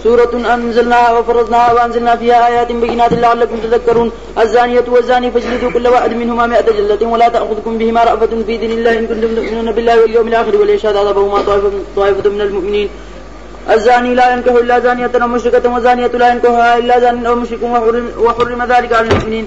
سورة أنزلناها وفرضناها وأنزلنا فيها آيات بينات لعلكم تذكرون الزانية والزاني فاجلدوا كل واحد منهما 100 جلدة ولا تأخذكم بهما رأفة في دين الله إن كنتم تؤمنون بالله واليوم الآخر وليشهد عذابهما طائفة من المؤمنين. الزاني لا ينكح إلا زانية أو مشركة وزانية لا ينكحها إلا زان أو مشرك وحرم ذلك على المؤمنين.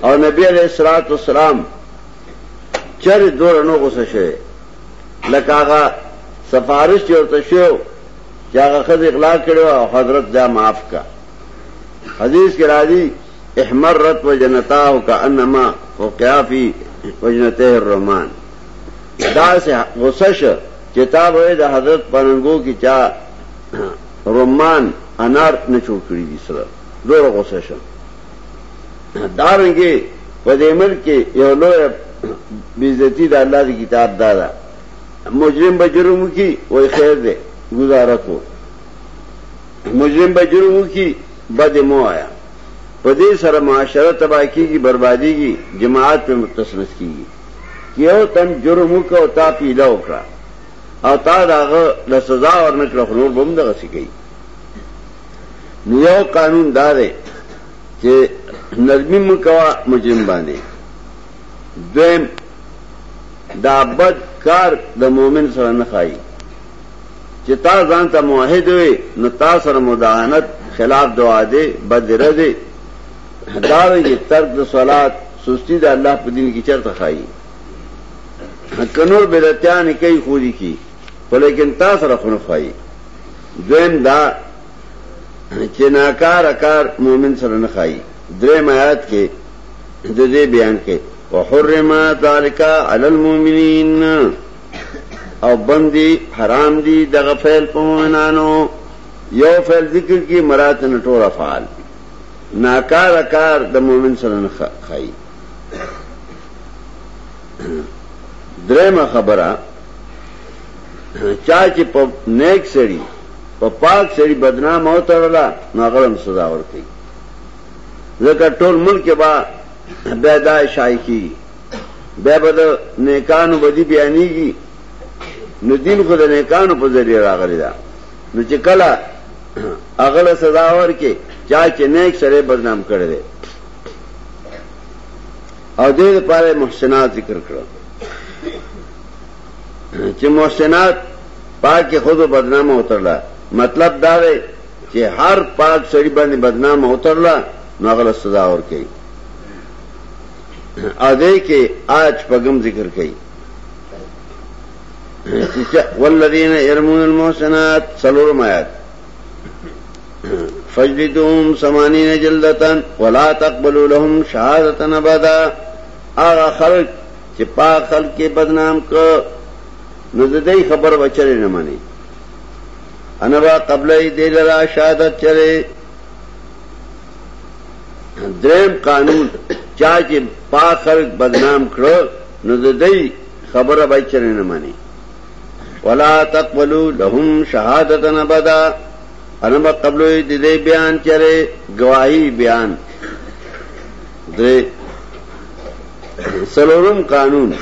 اور نبی علیہ الصلوۃ والسلام چر دو رنو کو سشے لکاغا سفارش اور تشیو کیا خد اخلاق کرو حضرت دا معاف کا حدیث کے راضی احمرت و جنتاہ کا انما وقیافی وجنتہ الرحمان دا سے غصش کتاب ہوئے دا حضرت پننگو کی چاہ رمان انار نے چھوکڑی دی سر دو غصش دارنگے ودیمر کے یولو بیزتی دا اللہ دی کتاب دادا مجرم بجرم کی وہی خیر دے گزارت ہو مجرم بجرم کی بد مو آیا پدی سر معاشرت تباہ کی بربادی کی جماعت پہ متصنف کی کہ تن جرم کا تا پیلا اکڑا اور تا داغ سزا اور نقل خنور بم دغ سی گئی نیو قانون دارے کہ نرمی مکوا مجرم باندھے دویم دا بد کار دا مومن سر نخائی چتا زانتا معاہد ہوئے نو تا سر مداہنت خلاف دعا دے بد ردے دارنگی ترک دا صلات سستی دا اللہ پا دین کی چرت خائی کنور بیدتیان کئی خودی کی لیکن تا سر خنف خائی دویم دا چناکار اکار مومن سر نخائی درم آیات کے دے بیان کے وحرما ذالک علی المؤمنین او بندی حرام دی دغه فعل په مومنانو یو فعل ذکر کی مراد نټور افعال ناکار کار د مومن سره نه خای درېمه خبره چا چې په نیک سړي په پاک سړي بدنام او ترلا ناغلم سزا ورکړي ځکه ټول ملک با بیدا شای کی بے بد نیکانو بدی بیانی کی نو دین خود نیکانو په ذریعہ راغلی دا نو چې کله اغله سزا ورکې چا چې نیک سره بدنام کړي دي او دې لپاره محسنات ذکر کړو چې محسنات پاک خود بدنام اوترلا مطلب دا دی چې هر پاک سړي باندې بدنام اوترلا نو اغله سزا ورکې آدھے کے آج پگم ذکر کئی والذین یرمون المحسنات سلورم آیات فجلدوهم 80 جلدتن ولا تقبلوا لهم شهادتن ابدا آغا خلق چی پاک خلق کے بدنام کو نزدی خبر بچرے نمانی انبا قبلی دیل را شہادت چرے درم قانون چاچے پاک خلق بدنام کرو نو ددئی خبر بائی چرے نہ مانی ولا تقبلوا لهم شهادتن ابدا انما قبلو ددئی بیان چرے گواہی بیان دے سلورم قانون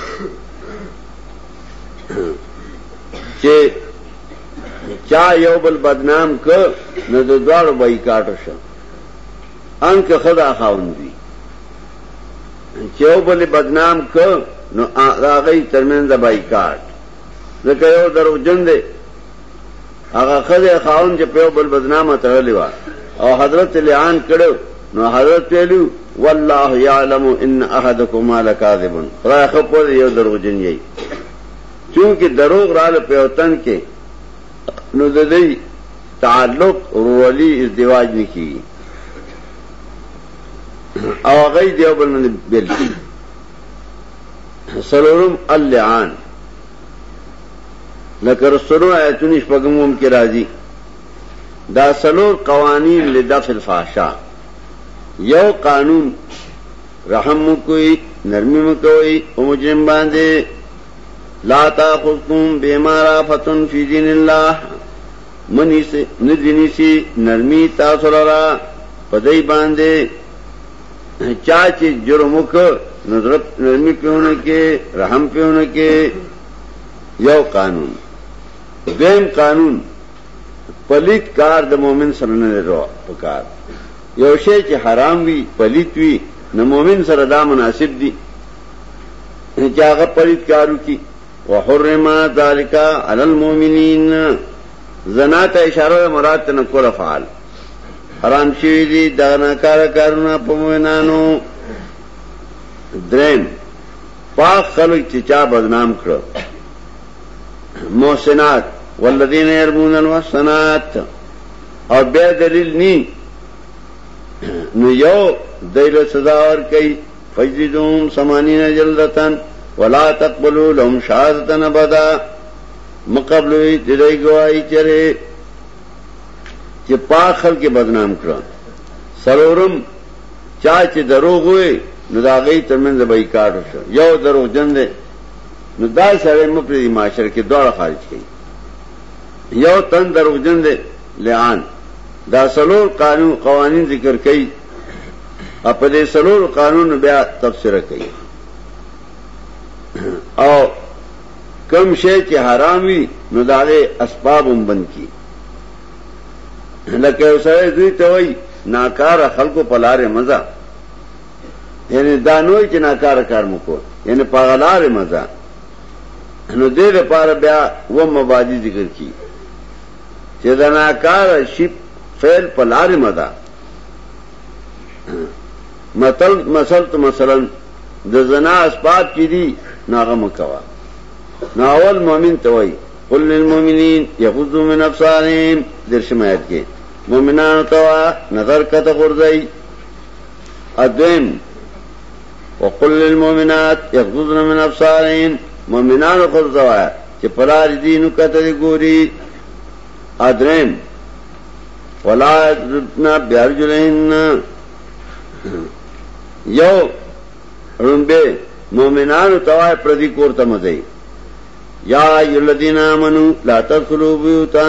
چے چا یو بل بدنام کو نو دوار بایکاٹ شو انک خدا خاون دی چیو بلی بدنام کو نو آغای ترمین دا بایکاٹ لکه یو درو جن دے آغا خد خاون چه پیو بل بدنام تغلیوا او حضرت لعان کرو نو حضرت پیلو واللہ یعلم ان احدکما لکاذبن خدای خب پو دے یو درو جن یہی چونکہ دروغ رال پیوتن کے نو ددی تعلق رولی ازدواج نکی او غی دیو بلن بل سلورم اللعان لکر سلور آیتونی شپگموم کی راضی دا سلور قوانین لدفع الفحشاء یو قانون رحم مکوئی نرمی مکوئی او مجرم باندے لا تاخذکم بما رأفة فی دین اللہ منی سے ندنی سی نرمی تاثرارا پدئی باندے چاچے جرم کو نظرت نرمی پہ ہونے کے رحم پہ ہونے کے یو قانون دویم قانون پلیت کار د مومن سره نه رو پکار یو شی چې حرام وي پلیت وي نو مومن سره دا مناسب دي چې هغه پلیت کارو کی وحرم ذالک علی المؤمنین زنا ته اشاره مراد نه کول افعال حرام شوی دي دا نه کارونه په مومنانو دریم پاک خلق چچا بدنام کرو محسنات والذین یرمون المحسنات اور بے دلیل نی نو یو دیل سزا اور کئی فجلدوهم 80 جلدتن ولا تقبلوا لهم شهادة ابدا مقبلوی دلی گواہی چرے چې پاک خلق بدنام کړه سلورم چا چې دروغ وي نو دا غي ترمنځ بایکاټ شو یو دروغ جن دی نو دا سره مپری معاشره کې دوړه خارج کړي یو تن دروغ جن دی لعان دا سلور قوانین ذکر کړي په دې سلور قانون بیا تفسیر کړي او کم شی چې حرام وي نو دا له اسباب هم بند کی لکه اوسه دوی ته وای ناکار خلکو پلاره مزه یعنی دانوی چې ناکار کار مکو یعنی پاغلاره مزه نو دې لپاره بیا و مبادی ذکر کی چې دا ناکار شی فعل پلاره مزه مثلا د زنا اسباب چې دي ناغه مکوا ناول مومن ته وای قل للمؤمنین یغضوا من ابصارهم درشم آیت کې مومنان ته نظر کته غورځي ادم وقل للمؤمنات یغضضن من ابصارهن مومنان غورځوا چې پلار دینو کته ګوري ادم ولا يضربن بأرجلهن یو رنبه مومنان ته پردي کورته مزي یا الذین آمنوا لا تدخلوا بیوتا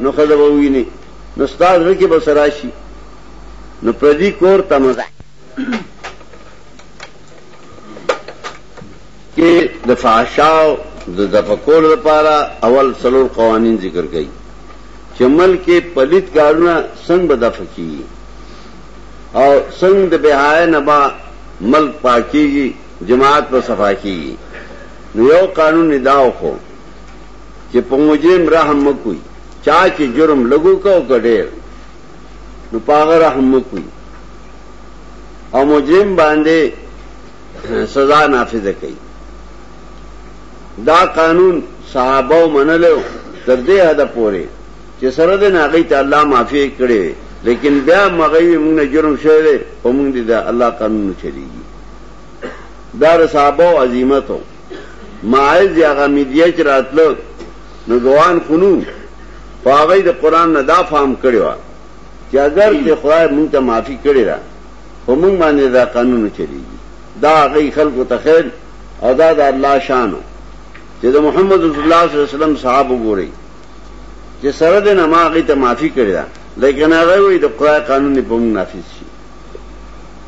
نو خزه وویني نو استاد ورکی بسراشي نو پردی کورته مزه کې د فحشاء د دفقول لپاره اول سلور قوانین ذکر کړي چې ملک پلیت کارونه څنګه بدفقي او څنګه د بهای نبا ملک پاکيږي جماعت پر صفا کیږي نو یو قانون نداو خو چې په مجرم رحم وکوي چا چې جرم لګو کو کډیر نو پاغه رحم وکوي او مجرم باندې سزا نافذ کړي دا قانون صحابه منلو تر دې حد پورې چې سره د ناغي ته الله معافي کړي لیکن بیا مغوی موږ جرم شوه په موږ دي دا الله قانون چلیږي دار صحابه عظیمتو ماعز یا غمیدیه چې راتلو نو ګوان خونو پاغی د قران نه دا فهم کړو چې اگر ته خدای مونږ ته معافي کړی را په مونږ باندې دا قانون چلیږي دا غي خلکو ته خیر او دا د الله شان چې د محمد رسول الله صلی الله علیه وسلم صحابه ګوري چې سره د نماغي ته معافي کړی را لیکن هغه وی د خدای قانون په مونږ نافذ شي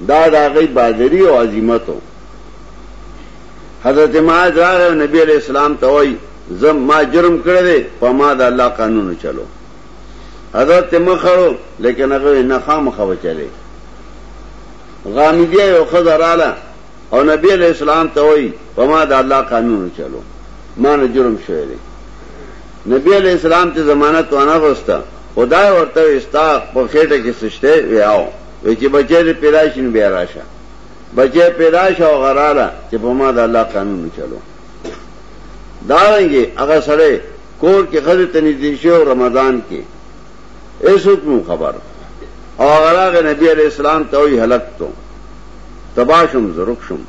دا د غي بادری او عظمتو حضرت معاذ راغی نبی علیہ السلام ته وای زم ما جرم کړی دی په ما د الله قانون چلو حضرت مخړو لیکن هغه نه خامخو چلے غامیدیه یو خضراله او نبی علیہ السلام ته وای په ما د الله قانون چلو ما نه جرم شوی دی نبی علیہ السلام ته ضمانت ونه غوښته خدای ورته استا په خېټه کې سشته ویاو وی چې بچی پیدایشین بیا راشه بچے پیدا شو غراله چې په ما د الله قانون چلو داږي هغه سره کور کې خزه تنظیم شو رمضان کې ایسو کوم خبر او غراغه نبی علیہ السلام ته وی هلاک تو تباشم زرکشم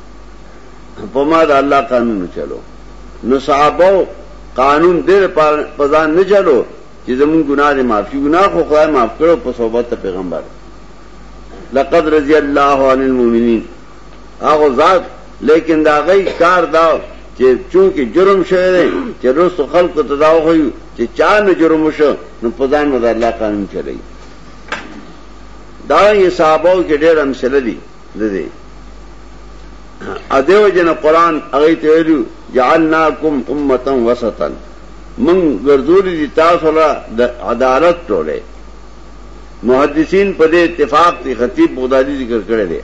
په ما د الله قانون چلو نو صحابه قانون دې په ځان نه چلو چې زمون ګناه دې معافي ګناه خو خدای معاف کړو په صحبت پیغمبر لقد رضی الله عن المؤمنین هغه ذات لیکن دا غي کار دا چې چونکه جرم شوی دی چې رسو خلق ته دا وایي چې چا نه جرم وشو نو په ځان مده الله قانون چلی دا یې صحابه کې ډېر امثله دي دي ادیو جن قرآن هغه ته ویلو جعلناکم امه وسطا من ګرځولې دي تاسو له عدالت ټوله محدثین په دې اتفاق دي خطیب بغدادي ذکر کړی دی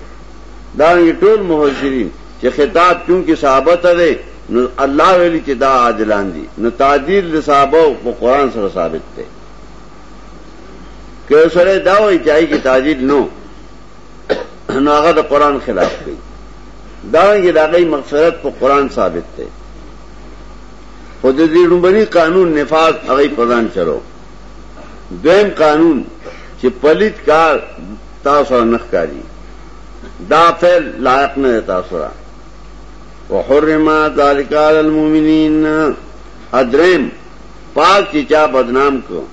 دا یې ټول مفسرین چې خطاب چونکه صحابه ته دی نو الله ویلي چې دا عادلان دي نو تعدیل د صحابه په قران سره ثابت دی کہ سره دا وایي چې کی تعجیل نو هغه د قران خلاف کوي. دا یې دغه مغفرت په قران ثابت ده. خو د دې لومړی قانون نفاذ هغه پردان چلو. دویم قانون چې پلیت کار تاسو نه ښکاری دا فعل لایق نه تاسو را وحرم ذلك على المؤمنين. ادریم پاک چې چا بدنام کو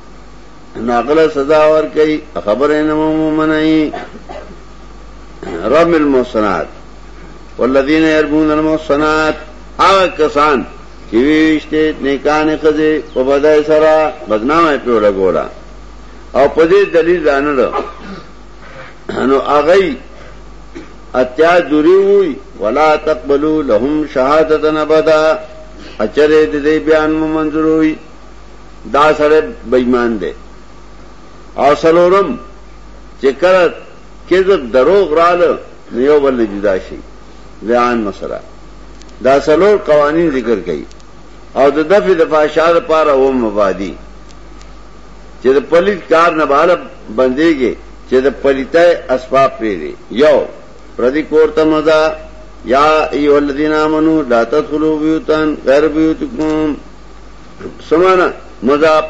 ناغله سزا ور کوي خبره نه مومنای. رب المحصنات والذین يرمون المحصنات هغه کسان چې ویشته نیکانه خزه په بدای سره بدنامه پیوړه ګولا او په دې دلیل ځانل نو هغه اتیا دوری وی ولا تقبلوا لهم شهادتا ابدا اچره دې بیان منظور وی دا سره بېمان دي. او سلورم چې کړه کذب دروغ رااله نیو بل جدا شي لعان مسله. دا سلور قوانین ذکر کړي او د دفع د فحشاء لپاره و مبادی چې د پلیت کار نه بالا بنديږي چې د پلیتای اسباب پیری یو پردی کورته مزا یا ایو الذین آمنو لا تدخلوا بیوتا غیر بیوتکم سمانا مزا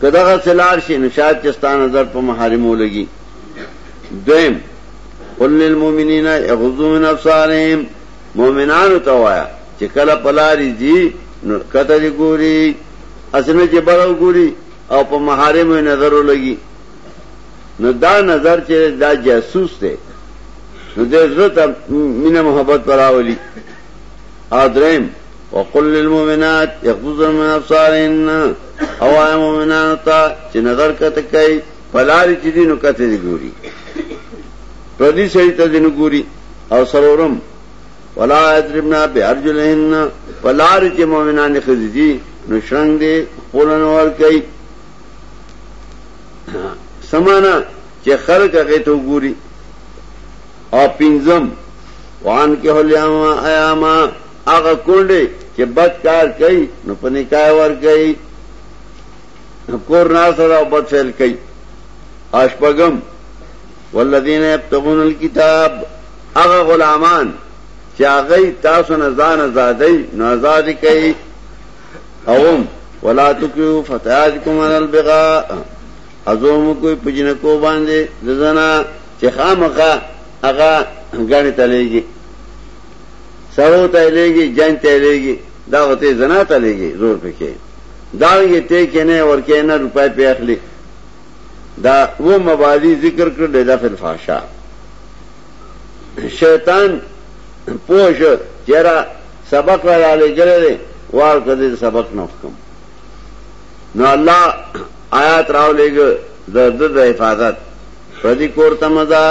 کداغه سلار شي نشاد چستا نظر په محارمو لګي. دویم قل للمؤمنین یغضوا من ابصارهم مومنانو ته وایا چې کله پلاری دي نو کته دي ګوري اسنه چې بلو ګوري او په محارمو نظر لګي نو دا نظر چې دا جاسوس دی نو دې ضرورت مینه محبت پراولي. ادریم وقل للمؤمنات یغضضن من ابصارهن او اي مؤمنانو ته چې نظر کته کوي پلاری چې دي نو کته دي ګوري پردي سړي ته دي نو ګوري. او سرورم ولا يضربنا بارجلهن پلاری چې مؤمنان خزي نو شرنګ دي خپلن ور کوي سمانا چې خلق هغه ته ګوري. او پینځم وان کې هلیاما ایاما هغه کونډه چې بد کار کوي نو په نکاح ور کوي کور ناسره او بد فعل کوي. اشپغم والذین یبتغون الكتاب هغه غلامان چې هغه تاسو نه ځان آزادای نو آزاد کوي. اوم ولا تکرهوا فتياتكم على البغاء ازوم کوئی پجنه کو باندې ځنا چې خامخه هغه غاڼه تلېږي سرو ته لېږي جن ته لېږي دا وته زنا ته لېږي زور پکې دا یې ته کنه ورکه نه روپای په اخلي. دا و مبادی ذکر کړل د فحشاء. شیطان پوښ چیرې سبق را لګره وار کړي سبق نه حکم نو الله آیات راو لګ د حفاظت پردي کورته مزا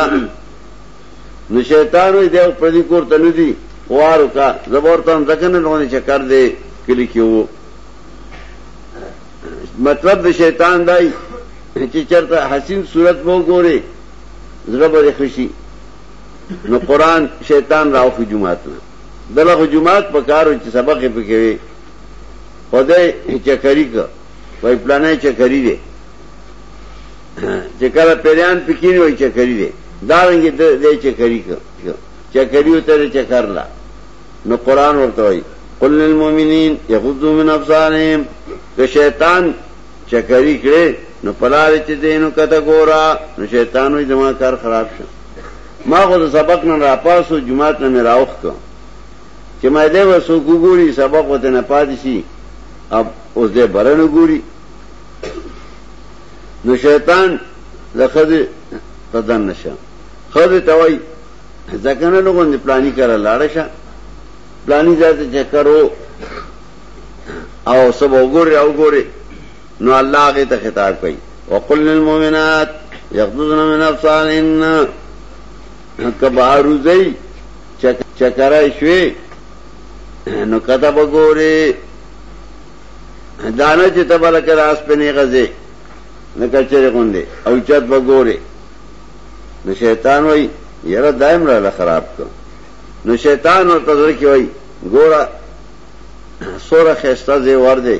نو شیطان دې پردي کورته نه دي وارو کا زبورتان ځکنه لونه چکر دې کلی کیو. مطلب د شیطان دای چې چرته حسین صورت وو ګوري زړه به خوشي نو قران شیطان راو جمعات دغه جمعات په کارو چې سبق یې پکې خدای چکرې کا وای پلانې چکرې دي چې کله پیران پکې وای چکرې دي دا رنګ دې چکرې کا چکرې ته چکرلا نو قران ورته وای قل للمؤمنین یغضوا من ابصارهم که شیطان چکرې کړي نو پلار چې دینو کته ګورا نو شیطان وي دما کار خراب شو. ما خو سبق نه را پاسو جمعات نه راوخ کو چې ما دې وسو ګوري سبق وته نه پاتې شي اب اوس دې برنه ګوري نو شیطان لخذ تدن نشه خذ توي ځکه نه لګون پلاني کړه لاړ شه پلاني ځات چکرو او سب وګوري نو الله هغه ته خطاب کوي وقل للمؤمنات يغضضن من ابصارهن کباروزي چکرای شوي نو کته وګوري دانه چې تبل کې راس په نه غزي نه کچره کوندې او چت وګوري نو شیطان وای یره دائم را خراب کو نو شیطان ورته ځکه وای ګوره سوره خسته زی ورده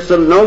109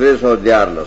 311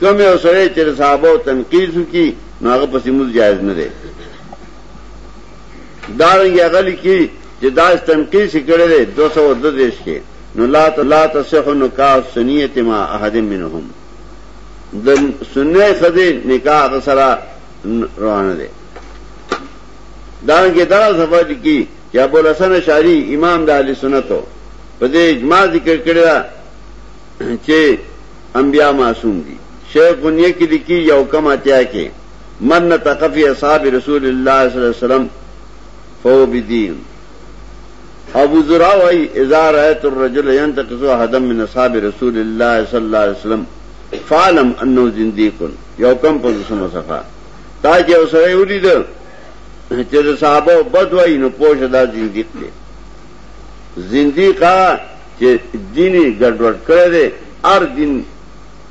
کم او سره چې صحابه تنقید کی نو هغه پسې موږ جایز نه دی دارنګ هغه لیکي چې دا تنقید کړي دی 232 کې نو لا تصح نکاح سنیت ما احد منهم د سنت خدي نکاح سره روانه دی دارنګ دا صفه لیکي چې ابو الحسن اشعری امام د اهل سنتو په دې اجماع ذکر کړی دا چې انبیاء معصوم دي شیخ بنیه کې لیکي یو کم اتیا کې من تقفی اصحاب رسول الله صلی الله علیه وسلم فهو بدین ابو زرع وی اذا رأيت الرجل ينتقص احدا من اصحاب رسول الله صلی الله علیه وسلم فعلم انه زنديق یو کم په سمه صفه تا چې اوسره ولید چې صحابه بد وای نو پوښه دا زنديق دی زنديقا چې دیني ګډوډ کړی دی هر دین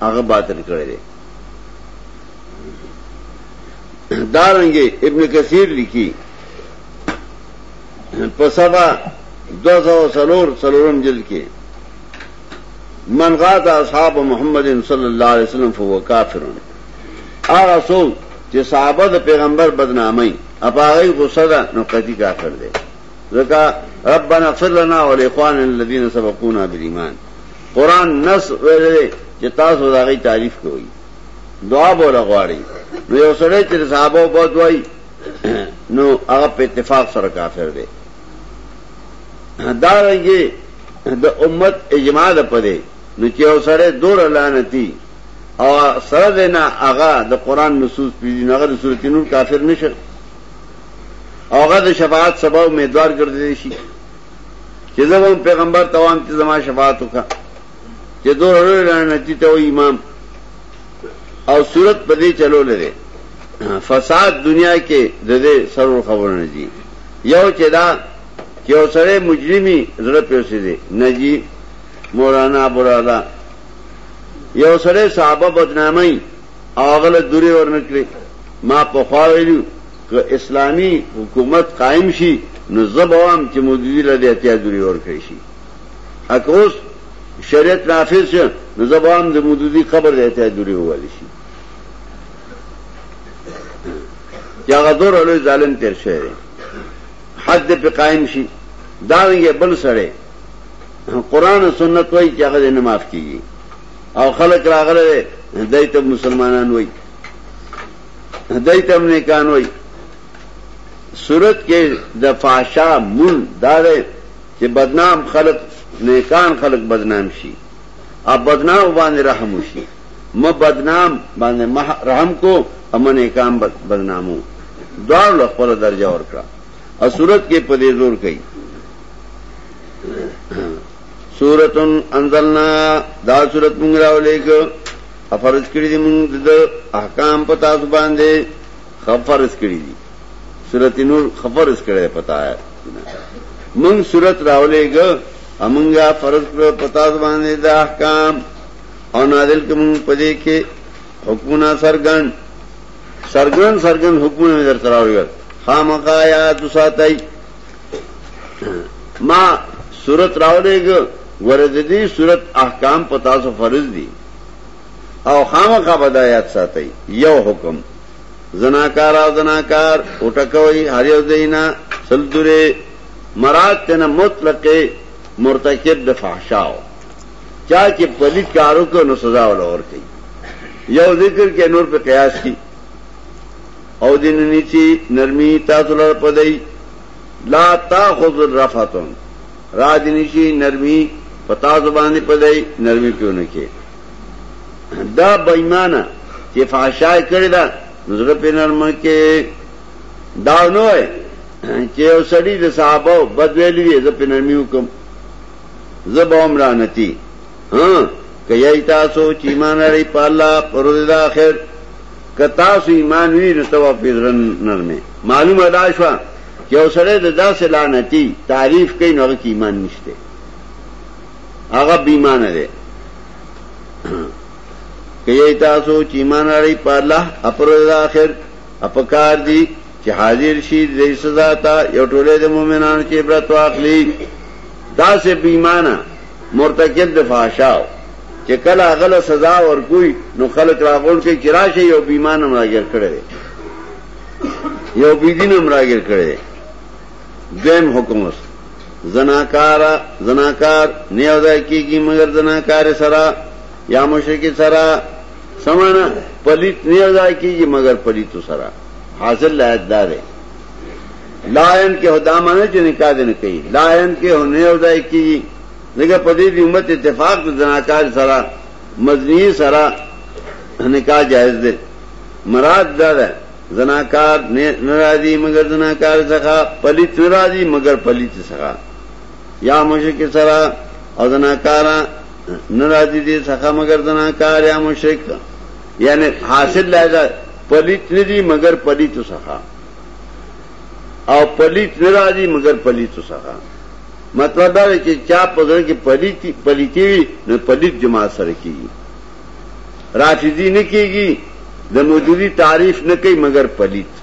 هغه باطل کړی دی دارنګه ابن کثیر لیکي په سبا 200 جلد کې من غاض اصحاب محمد صلی الله علیه وسلم فهو کافر هغه څوک چې صحابه د پیغمبر بدنامي اپاغي غصه نو قطعي کافر دی ځکه ربنا اغفر لنا ولاخواننا الذين سبقونا بالایمان قران نص ویلي چې تاسو دا غي تعریف کوئ دعا بوله غواړي نو یو سره چې صحابه بود وای نو هغه په اتفاق سره کافر دی دا رنګي د امت اجماع ده پدې نو چې یو سره دور لعنتی او سره دینه هغه د قران نصوص پیږي هغه د سورۃ نور کافر نشه هغه د شفاعت سبب امیدوار ګرځي شي چې زموږ پیغمبر توام چې زما شفاعت وکړه چې دور لعنتی ته امام او صورت پدې چلو لري فساد دنیا کې د دې سرور خبرونه دي یو چې دا چې اوسره مجرمي زړه پیوسي دي نجی مولانا برادا یو سره صحابه بدنامي اغله دوری ورنکړي ما په خوا ویلو که اسلامی حکومت قائم شي نو زبوام چې مودودی له احتیاط دوری ورکړي شي اکوس شریعت نافذ شي نو زبوام د مودودی قبر د احتیاط دوری ووالی شي یا غدور له ظالم تیر شي حد په قائم شي دا یې بل سره قران او سنت وایي چې هغه نه معاف کیږي او خلک راغله دایته مسلمانان وایي دایته نیکان وایي صورت کې د فحشا مون دار چې بدنام خلق نیکان خلق بدنام شي اب بدنام باندې رحم وشي م بدنام باندې رحم کو امن نیکان بدنامو دوار له خپل درجه ورکړه او صورت کې په دې زور کوي سورتن انزلنا دا سورت مونږ راولېګو فرض کړی دي مونږ د احکام پتا باندې خفرض کړی دي سورت نور خفرض کړی پتا ہے مونږ سورت راولېګو امونږه فرض کړو پتا باندې د احکام او نازل کوم پدې کې حکمونه سرګن حکمونه در تراوي خامخا یا تساتای ما صورت راولېګو ورزدي صورت احکام پتا سو فرض دي او خامخا بدایات ساتي یو حکم زناکار او زناکار اٹکوي هر یو دینا سلدره مراد تن مطلق مرتکب د فحشاء چا چې پلیت کارو کو نو سزا ولور کوي یو ذکر کې نور په قیاس کی او دین نیچی نرمی تاسو لپاره پدای لا تاخذ الرفتون را دینشي نرمی پتا زبان پدای نرمی کیوں نه کې دا بېمانه چې فحشاء کړی دا نظر په نرمه کې دا نو چې اوسړي د صحابه بدویلی دي په نرمي حکم زبوم رانتی ها کای تاسو چې ایمان لري په الله پر ورځ د اخر کتا سو ایمان وی نو تو په نرمه معلومه ده شو چې اوسړي د داسې لعنتی تعریف کوي نو کې ایمان نشته هغه بیمانه ده کای تاسو چې ایمان لري په الله پر ورځ د اخر اپکار دي چې حاضر شي د سزا ته یو ټوله د مؤمنانو چې عبرت واخلي دا سه بیمانه مرتکب د فحشاء چې کله هغه سزا ورکوي نو خلک راغون کې چرشه یو بیمان امراګر کړي یو بيدین امراګر کړي دیم حکم زناکار نه ودا کیږي مگر زناکار سره یا مشرک سره سمانا پلیت نه ودا کیږي مگر پلیت سره حاصل لایت دار لائن کے ہدامانے جو نکاح دے نہ کہی لائن کے ہونے ودا کیږي لکه په دې امت اتفاق د زناکار سره مزنی سره نکاح جائز ده مراد ده زناکار ناراضی مگر زناکار سره پلیت ناراضی مگر پلیت سره یا مشرک سره او زناکار ناراضی دي سره مگر زناکار یا مشرک یعنی حاصل لایدا پلیت ندی مگر پلیت سره او پلیت ناراضی مگر پلیت سره مطلب دا چې چا په کې پلیتی نو پلیت جماعت سره کیږي رافضی نه کیږي د موجودی تعریف نه کوي مگر پلیت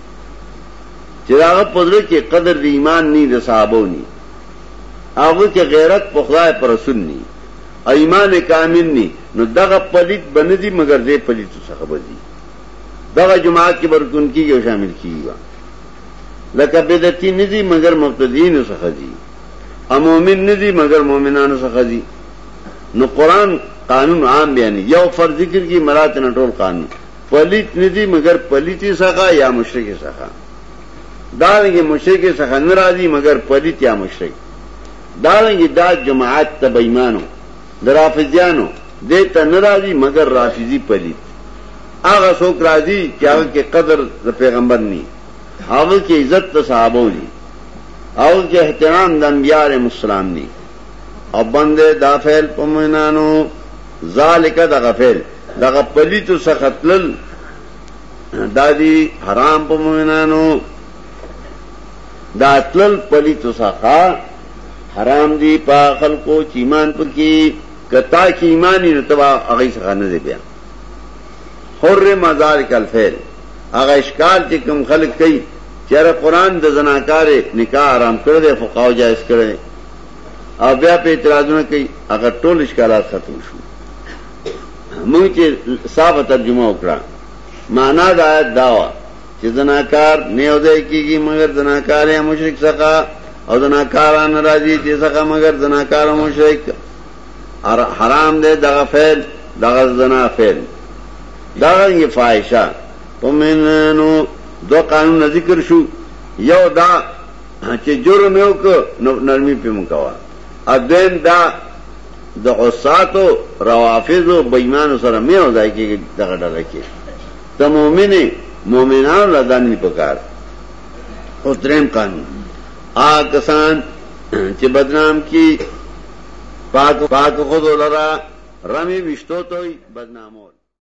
چې هغه په کې قدر د ایمان نه د صحابو نه هغه کې غیرت په خدای پر رسول نه ایمان کامل نه نو دغه پلیت بندي مگر دې پلیت څخه بدی دغه جماعت کې برکون کیږي او شامل کیږي لکه بدعتي نه دي مگر مبتدیین څخه دي مومن ندی مگر مومنانو څخه دي نو قران قانون عام بیان یو فرض ذکر کی مراد نه ټول قانون پلیت ندی مگر پلیتی څخه یا مشرک څخه داږي مشرک څخه ناراضي مگر پلیت یا مشرک داږي دا جماعت ته بېمانو درافضیانو دې ته ناراضي مگر رافضی پلیت هغه څوک راضي چې هغه کې قدر د پیغمبر ني هغه کې عزت د صحابو دي او کے احترام د انبیاء علیہ السلام نی او بندے دا فعل پمنانو ذالک دا غفل دا پلیت سختل دادی حرام پمنانو دا تل پلیت سخا حرام دی پا خلقو چیمان پکی کتا کی ایمانی نتبا اغی سخا نزے بیا حرم ذالک الفعل اغا اشکال چی کم خلق کئی چیرې قرآن د زناکار نکاح حرام کړی دی فقهاو جایز کړی دی او بیا په اعتراضونه کوي هغه ټول اشکالات ختم شو موږ چې صاحب ترجمه وکړه معنا د آیت دا و چې زناکار نه وځي کیږي مگر زناکار یا مشرک څخه او زناکار ناراضي دي څخه مگر زناکار او مشرک حرام دی دغه فعل دغه زنا فعل دغه فاحشه پمنو دو قانون ذکر شو یو دا چې جرم یو کو نرمی په مکوا اذن دا د عصاتو روافضو بېمانو سره مې وځي کې دغه ډله کې ته مؤمنانو لدان نه پکار او دریم قانون کسان چې بدنام کی پاک خود لرا رمی وشتو توي بدنامو